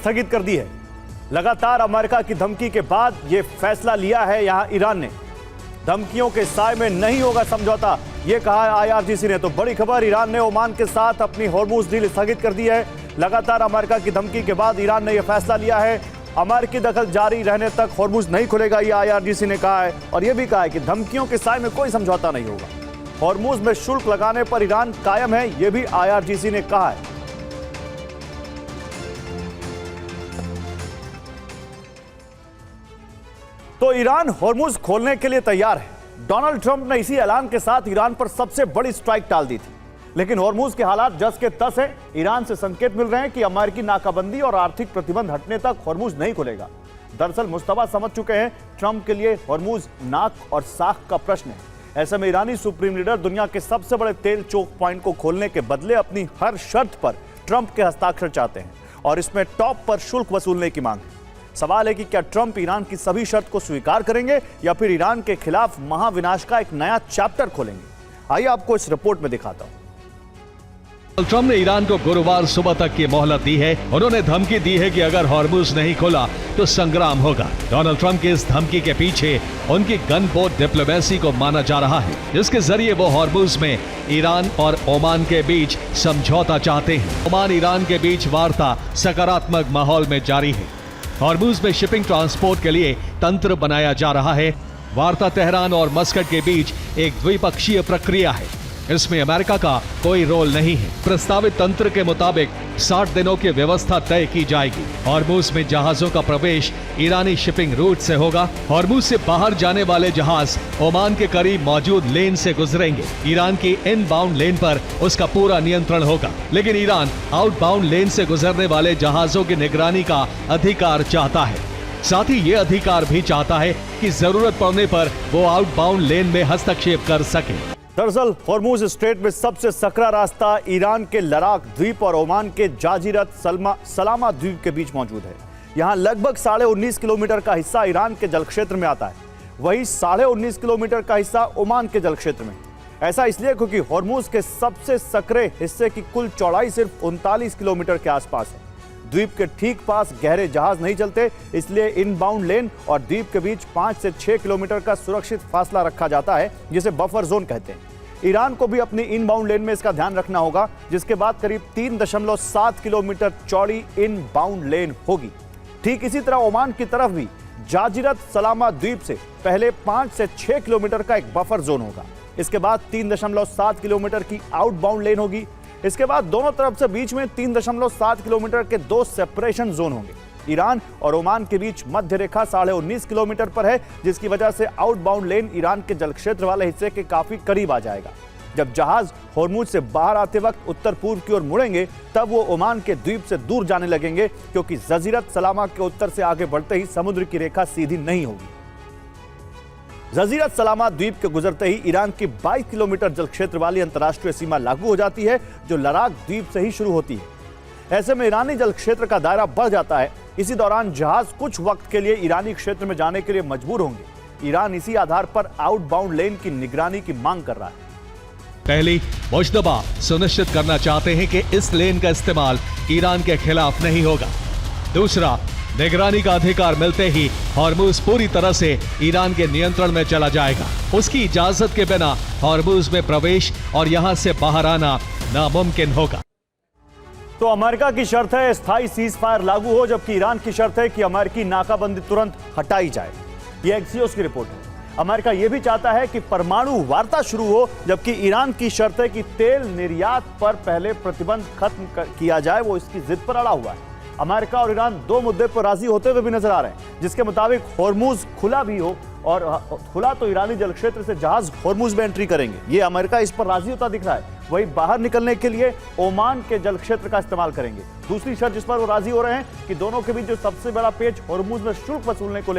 स्थगित कर दी है। लगातार अमेरिका की धमकी के बाद यह फैसला लिया है यहां ईरान ने। धमकियों के साए में नहीं होगा समझौता, यह कहा है आईआरजीसी ने। तो बड़ी खबर, ईरान ने ओमान के साथ अपनी हॉर्मुज डील स्थगित कर दी है। लगातार अमेरिका की धमकी के बाद ईरान ने यह फैसला लिया है। अमेरिकी दखल जारी रहने तक हॉर्मुज नहीं खुलेगा, यह आईआरजीसी ने कहा है। और यह भी कहा है कि धमकियों के साए में कोई समझौता नहीं होगा। हॉर्मुज में शुल्क लगाने पर ईरान कायम है, यह भी आईआरजीसी ने कहा है। तो ईरान हॉर्मुज खोलने के लिए तैयार है। डोनाल्ड ट्रंप ने इसी ऐलान के साथ ईरान पर सबसे बड़ी स्ट्राइक टाल दी थी। लेकिन हॉर्मुज के हालात जस के तस है। ईरान से संकेत मिल रहे हैं कि अमेरिकी नाकाबंदी और आर्थिक प्रतिबंध हटने तक हॉर्मुज नहीं खुलेगा। दरअसल मुस्तफा समझ चुके हैं ट्रंप के लिए हॉर्मुज नाक और साख का प्रश्न है। ऐसे में ईरानी सुप्रीम लीडर दुनिया के सबसे बड़े तेल चोक पॉइंट को खोलने के बदले अपनी हर शर्त पर ट्रंप के हस्ताक्षर चाहते हैं और इसमें टॉप पर शुल्क वसूलने की मांग है। सवाल है कि क्या ट्रंप ईरान की सभी शर्त को स्वीकार करेंगे या फिर ईरान के खिलाफ महाविनाश का एक नया चैप्टर खोलेंगे। आइए आपको इस रिपोर्ट में दिखाता हूं। ट्रंप ने ईरान को गुरुवार सुबह तक की मोहलत दी है। उन्होंने धमकी दी है कि अगर हॉर्मुज नहीं खोला तो संग्राम होगा। डोनाल्ड ट्रंप की इस धमकी के पीछे उनकी गन बोट डिप्लोमेसी को माना जा रहा है, जिसके जरिए वो हॉर्मुज में ईरान और ओमान के बीच समझौता चाहते हैं। ओमान ईरान के बीच वार्ता सकारात्मक माहौल में जारी है। हॉर्मुज में शिपिंग ट्रांसपोर्ट के लिए तंत्र बनाया जा रहा है। वार्ता तेहरान और मस्कट के बीच एक द्विपक्षीय प्रक्रिया है। इसमें अमेरिका का कोई रोल नहीं है। प्रस्तावित तंत्र के मुताबिक 60 दिनों की व्यवस्था तय की जाएगी। हॉर्मुज में जहाजों का प्रवेश ईरानी शिपिंग रूट से होगा। हॉर्मुज से बाहर जाने वाले जहाज ओमान के करीब मौजूद लेन से गुजरेंगे। ईरान की इनबाउंड लेन पर उसका पूरा नियंत्रण होगा, लेकिन ईरान आउटबाउंड लेन से गुजरने वाले जहाजों की निगरानी का अधिकार चाहता है। साथ ही ये अधिकार भी चाहता है कि जरूरत पड़ने पर वो आउटबाउंड लेन में हस्तक्षेप कर सके। दरअसल हॉर्मुज स्ट्रेट में सबसे सकरा रास्ता ईरान के लराक द्वीप और ओमान के जाजिरत सलामा द्वीप के बीच मौजूद है। यहां लगभग 19.5 किलोमीटर का हिस्सा ईरान के जल क्षेत्र में आता है, वहीं 19.5 किलोमीटर का हिस्सा ओमान के जल क्षेत्र में। ऐसा इसलिए क्योंकि हॉर्मुज के सबसे सकरे हिस्से की कुल चौड़ाई सिर्फ 39 किलोमीटर के आसपास है। द्वीप के ठीक पास गहरे जहाज नहीं चलते, इसलिए इनबाउंड लेन और द्वीप के बीच 5 से 6 किलोमीटर का सुरक्षित फासला रखा जाता है, जिसे बफर जोन कहते हैं। ईरान को भी अपनी इनबाउंड लेन में इसका ध्यान रखना होगा, जिसके बाद करीब 3.7 किलोमीटर चौड़ी इनबाउंड लेन होगी। ठीक इसी तरह ओमान की तरफ भी जाजिरत सलामा द्वीप से पहले 5 से 6 किलोमीटर का एक बफर जोन होगा। इसके बाद 3.7 किलोमीटर की आउटबाउंड लेन होगी। इसके बाद दोनों तरफ से बीच में 3.7 किलोमीटर के 2 सेपरेशन जोन होंगे। ईरान और ओमान के बीच मध्य रेखा 19.5 किलोमीटर पर है, जिसकी वजह से आउटबाउंड लेन ईरान के जल क्षेत्र वाले हिस्से के काफी करीब आ जाएगा। जब जहाज हॉर्मुज से बाहर आते वक्त उत्तर पूर्व की ओर मुड़ेंगे, तब वो ओमान के द्वीप से दूर जाने लगेंगे, क्योंकि जजीरत सलामा के उत्तर से आगे बढ़ते ही समुद्र की रेखा सीधी नहीं होगी। जजीरत सलामा द्वीप के गुजरते ही ईरान की 22 किलोमीटर जल क्षेत्र वाली अंतर्राष्ट्रीय सीमा लागू हो जाती है, जो लराक द्वीप से ही शुरू होती है। ऐसे में ईरानी जल क्षेत्र का दायरा बढ़ जाता है। इसी दौरान जहाज कुछ वक्त के लिए ईरानी क्षेत्र में जाने के लिए मजबूर होंगे। ईरान इसी आधार पर आउटबाउंड लेन की निगरानी की मांग कर रहा है। पहली, मुश्तबा सुनिश्चित करना चाहते हैं कि इस लेन का इस्तेमाल ईरान के खिलाफ नहीं होगा। दूसरा, निगरानी का अधिकार मिलते ही हॉर्मुज पूरी तरह से ईरान के नियंत्रण में चला जाएगा। उसकी इजाजत के बिना हॉर्मुज में प्रवेश और यहां से बाहर आना नामुमकिन होगा। तो अमेरिका की शर्त है स्थायी सीज फायर लागू हो, जबकि ईरान की शर्त है कि अमेरिकी नाकाबंदी तुरंत हटाई जाए। यह एक्सियोस की रिपोर्ट है। अमेरिका यह भी चाहता है कि परमाणु वार्ता शुरू हो, जबकि ईरान की शर्त है कि तेल निर्यात पर पहले प्रतिबंध खत्म किया जाए। वो इसकी जिद पर अड़ा हुआ है। अमेरिका और ईरान 2 मुद्दे पर राजी होते हुए भी नजर आ रहे हैं, जिसके मुताबिक हॉर्मुज खुला भी हो, और खुला तो ईरानी जल क्षेत्र से जहाज हॉर्मुज में एंट्री करेंगे। ये अमेरिका इस पर राजी होता दिख रहा है। वही बाहर निकलने के लिए ओमान के जल क्षेत्र का इस्तेमाल करेंगे। दूसरी शर्त जिस पर वो राजी हो रहे हैं कि दोनों के बीच जो सबसे बड़ा पेच हॉर्मुज में शुल्क वसूलने को